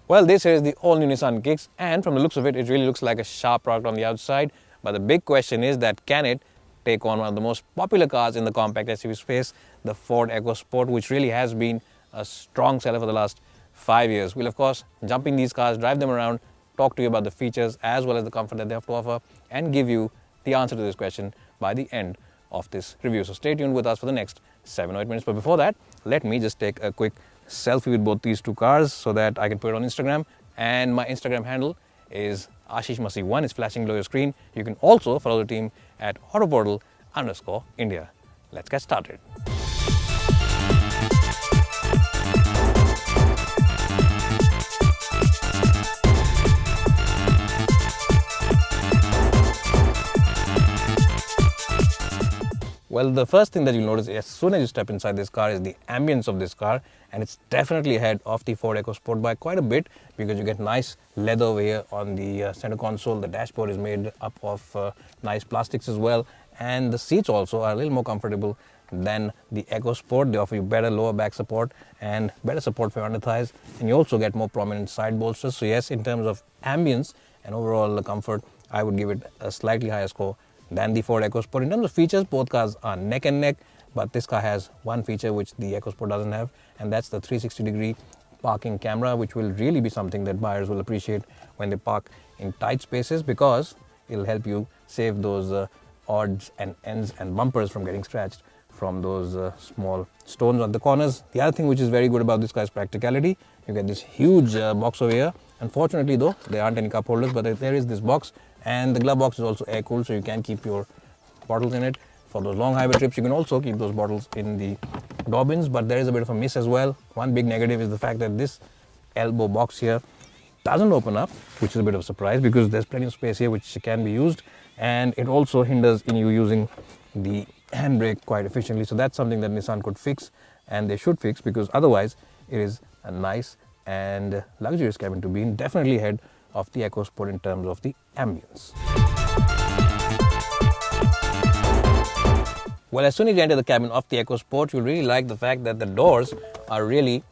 Well, this is the all-new Nissan Kicks, and from the looks of it, it really looks like a sharp product on the outside. But the big question is that can it take on one of the most popular cars in the compact SUV space, the Ford Ecosport, which really has been a strong seller for the last 5 years. We'll of course jump in these cars, drive them around, talk to you about the features as well as the comfort that they have to offer, and give you the answer to this question by the end of this review. So stay tuned with us for the next 7 or 8 minutes. But before that, let me just take a quick selfie with both these two cars so that I can put it on Instagram. And my Instagram handle is Ashish Masih 1. It's flashing below your screen. You can also follow the team at Autoportal_India. Let's get started. Well, the first thing that you'll notice as soon as you step inside this car is the ambience of this car, and it's definitely ahead of the Ford Ecosport by quite a bit because you get nice leather over here on the center console. The dashboard is made up of nice plastics as well, and the seats also are a little more comfortable than the Ecosport. They offer you better lower back support and better support for your under thighs, and you also get more prominent side bolsters. So yes, in terms of ambience and overall comfort, I would give it a slightly higher score than the Ford Ecosport. In terms of features, both cars are neck and neck, but this car has one feature which the Ecosport doesn't have, and that's the 360-degree parking camera, which will really be something that buyers will appreciate when they park in tight spaces because it'll help you save those odds and ends and bumpers from getting scratched from those small stones on the corners. The other thing which is very good about this car is practicality. You get this huge box over here. Unfortunately though, there aren't any cup holders, but there is this box, and the glove box is also air cooled, so you can keep your bottles in it. For those long highway trips, you can also keep those bottles in the door bins, but there is a bit of a miss as well. One big negative is the fact that this elbow box here doesn't open up, which is a bit of a surprise because there's plenty of space here which can be used, and it also hinders in you using the handbrake quite efficiently. So that's something that Nissan could fix, and they should fix, because otherwise it is a nice and luxurious cabin to be in, definitely ahead of the Ecosport in terms of the ambience. Well, as soon as you enter the cabin of the Ecosport, you'll really like the fact that the doors are really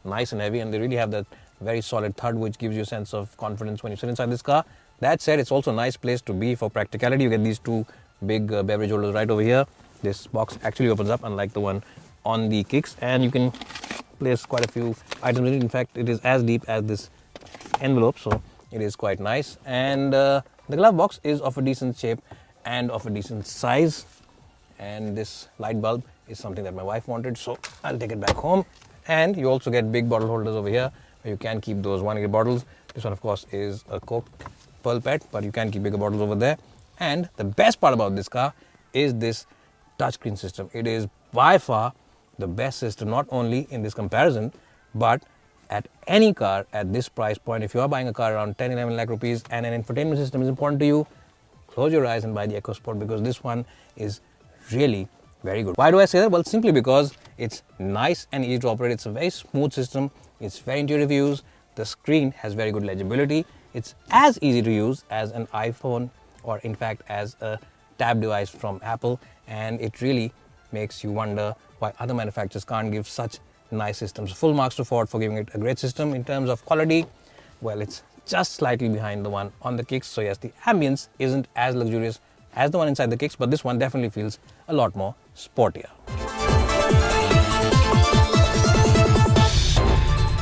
nice and heavy, and they really have that very solid thud which gives you a sense of confidence when you sit inside this car. That said, it's also a nice place to be for practicality. You get these two big beverage holders right over here. This box actually opens up, unlike the one on the Kicks, and you can place quite a few items in it. In fact, it is as deep as this envelope, so it is quite nice. And the glove box is of a decent shape and of a decent size, and this light bulb is something that my wife wanted, so I'll take it back home. And you also get big bottle holders over here where you can keep those 1 liter bottles. This one of course is a Coke Pearl Pet, but you can keep bigger bottles over there. And the best part about this car is this touchscreen system. It is by far the best system, not only in this comparison, but at any car at this price point. If you are buying a car around 10-11 lakh rupees and an infotainment system is important to you, close your eyes and buy the Ecosport, because this one is really very good. Why do I say that? Well, simply because it's nice and easy to operate. It's a very smooth system. It's very intuitive to use. The screen has very good legibility. It's as easy to use as an iPhone, or in fact as a tab device from Apple, and it really makes you wonder why other manufacturers can't give such nice systems. Full marks to Ford for giving it a great system. In terms of quality, well, it's just slightly behind the one on the Kicks. So yes, the ambience isn't as luxurious as the one inside the Kicks, but this one definitely feels a lot more sportier.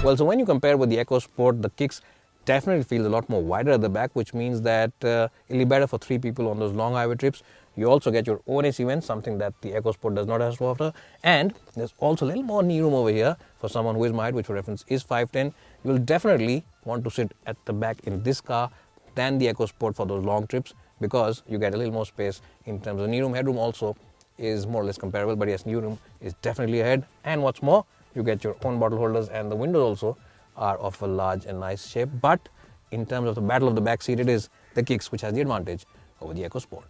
Well, so when you compare with the Ecosport, the Kicks definitely feels a lot more wider at the back, which means that it'll be better for 3 people on those long highway trips. You also get your own AC vents, something that the Ecosport does not have to offer. And there's also a little more knee room over here for someone who is my height, which for reference is 5'10". You will definitely want to sit at the back in this car than the Ecosport for those long trips, because you get a little more space in terms of knee room. Headroom also is more or less comparable, but yes, knee room is definitely ahead. And what's more, you get your own bottle holders, and the windows also are of a large and nice shape. But in terms of the battle of the back seat, it is the Kicks which has the advantage over the Ecosport.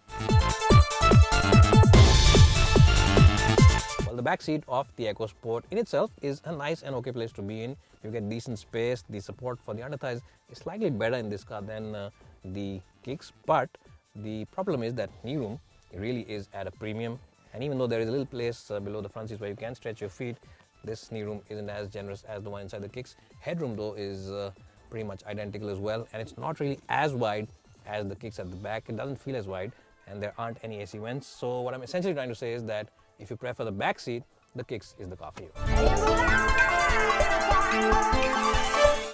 Well, the back seat of the Ecosport in itself is a nice and okay place to be in. You get decent space. The support for the under thighs is slightly better in this car than the Kicks, but the problem is that knee room really is at a premium. And even though there is a little place below the front seats where you can stretch your feet, this knee room isn't as generous as the one inside the Kicks. Headroom though is pretty much identical as well, and it's not really as wide as the Kicks at the back. It doesn't feel as wide, and there aren't any AC vents. So what I'm essentially trying to say is that if you prefer the back seat, the Kicks is the car for you.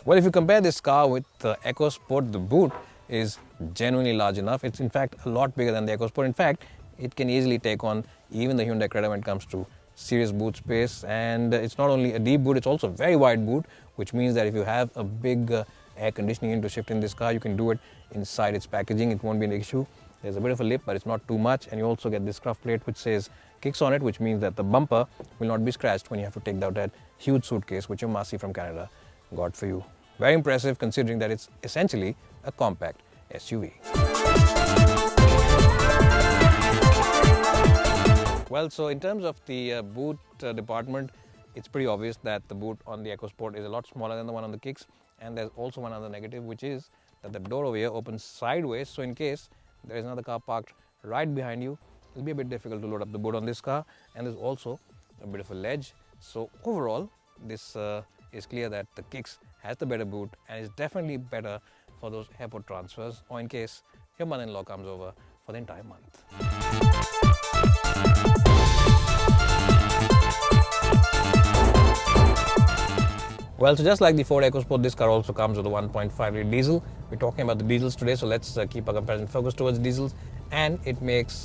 Well, if you compare this car with the EcoSport, the boot is genuinely large enough. It's in fact a lot bigger than the EcoSport. In fact, it can easily take on even the Hyundai Creta when it comes to serious boot space. And it's not only a deep boot, it's also a very wide boot, which means that if you have a big air conditioning unit to shift in this car, you can do it inside its packaging. It won't be an issue. There's a bit of a lip, but it's not too much. And you also get this scuff plate which says Kicks on it, which means that the bumper will not be scratched when you have to take out that huge suitcase which your Masih from Canada got for you. Very impressive considering that it's essentially a compact SUV. Well, so in terms of the boot department, it's pretty obvious that the boot on the EcoSport is a lot smaller than the one on the Kicks. And there's also one other negative, which is that the door over here opens sideways. So in case there is another car parked right behind you, it'll be a bit difficult to load up the boot on this car. And there's also a bit of a ledge. So overall, this is clear that the Kicks has the better boot and is definitely better for those airport transfers or in case your mother-in-law comes over for the entire month. Well, so just like the Ford Ecosport, this car also comes with a 1.5 litre diesel. We're talking about the diesels today, so let's keep our comparison focused towards diesels. And it makes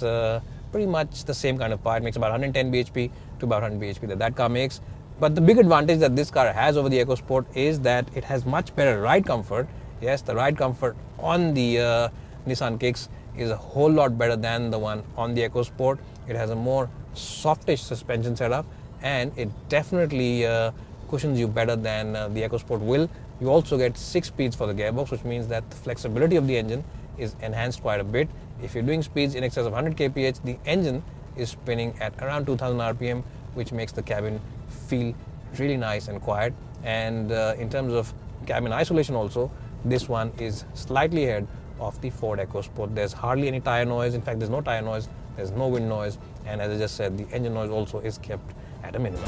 pretty much the same kind of power. It makes about 110 bhp to about 100 bhp that car makes. But the big advantage that this car has over the EcoSport is that it has much better ride comfort. Yes, the ride comfort on the Nissan Kicks is a whole lot better than the one on the EcoSport. It has a more softish suspension setup and it definitely cushions you better than the EcoSport will. You also get 6 speeds for the gearbox, which means that the flexibility of the engine is enhanced quite a bit. If you're doing speeds in excess of 100 kph, the engine is spinning at around 2000 rpm, which makes the cabin feel really nice and quiet. And in terms of cabin isolation also, this one is slightly ahead of the Ford EcoSport. There's hardly any tire noise. In fact, there's no tire noise, there's no wind noise, and as I just said, the engine noise also is kept at a minimum.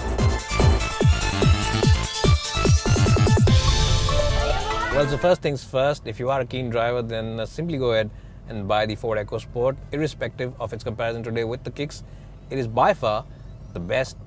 Well, so first things first, if you are a keen driver, then simply go ahead and buy the Ford EcoSport. Irrespective of its comparison today with the Kicks, it is by far the best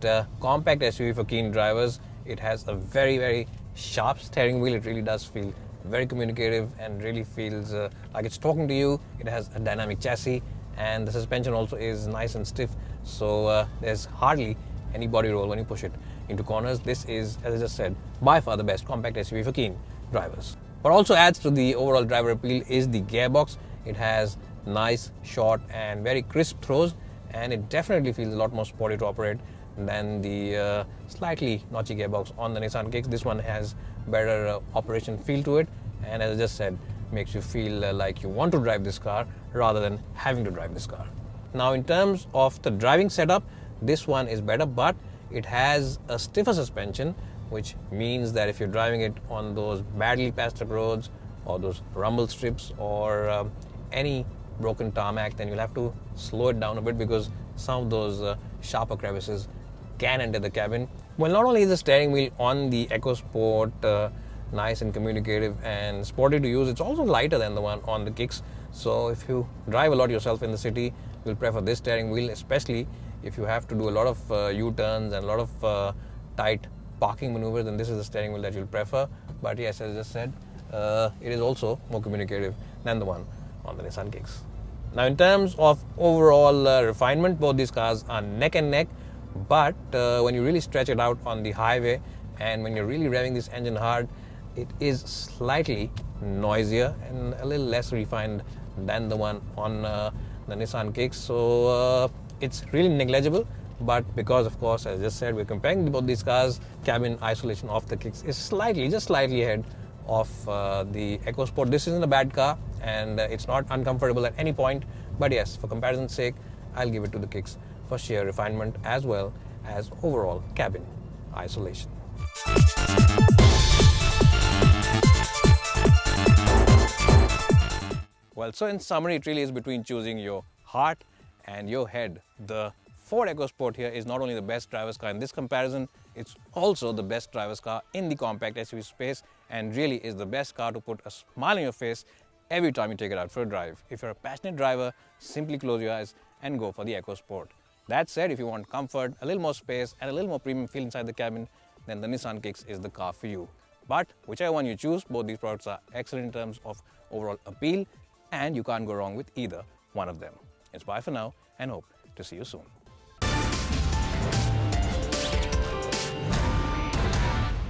compact SUV for keen drivers. It has a very, very sharp steering wheel. It really does feel very communicative and really feels like it's talking to you. It has a dynamic chassis and the suspension also is nice and stiff. So there's hardly any body roll when you push it into corners. This is, as I just said, by far the best compact SUV for keen drivers. What also adds to the overall driver appeal is the gearbox. It has nice, short and very crisp throws, and it definitely feels a lot more sporty to operate than the slightly notchy gearbox on the Nissan Kicks. This one has better operation feel to it, and as I just said, makes you feel like you want to drive this car rather than having to drive this car. Now, in terms of the driving setup, this one is better, but it has a stiffer suspension, which means that if you're driving it on those badly patched up roads or those rumble strips or any broken tarmac, then you'll have to slow it down a bit because some of those sharper crevices can enter the cabin. Well, not only is the steering wheel on the EcoSport nice and communicative and sporty to use, it's also lighter than the one on the Kicks. So if you drive a lot yourself in the city, you'll prefer this steering wheel, especially if you have to do a lot of U-turns and a lot of tight parking maneuvers, then this is the steering wheel that you'll prefer. But yes, as I just said, it is also more communicative than the one on the Nissan Kicks. Now, in terms of overall refinement, both these cars are neck and neck, but when you really stretch it out on the highway and when you're really revving this engine hard, it is slightly noisier and a little less refined than the one on the Nissan Kicks. So it's really negligible, but because, of course, as I just said, we're comparing both these cars, cabin isolation of the Kicks is just slightly ahead of the EcoSport. This isn't a bad car and it's not uncomfortable at any point, but yes, for comparison's sake, I'll give it to the Kicks for sheer refinement as well as overall cabin isolation. Well, so in summary, it really is between choosing your heart and your head. The Ford Ecosport here is not only the best driver's car in this comparison, it's also the best driver's car in the compact SUV space, and really is the best car to put a smile on your face every time you take it out for a drive. If you're a passionate driver, simply close your eyes and go for the EcoSport. That said, if you want comfort, a little more space and a little more premium feel inside the cabin, then the Nissan Kicks is the car for you. But whichever one you choose, both these products are excellent in terms of overall appeal, and you can't go wrong with either one of them. It's bye for now and hope to see you soon.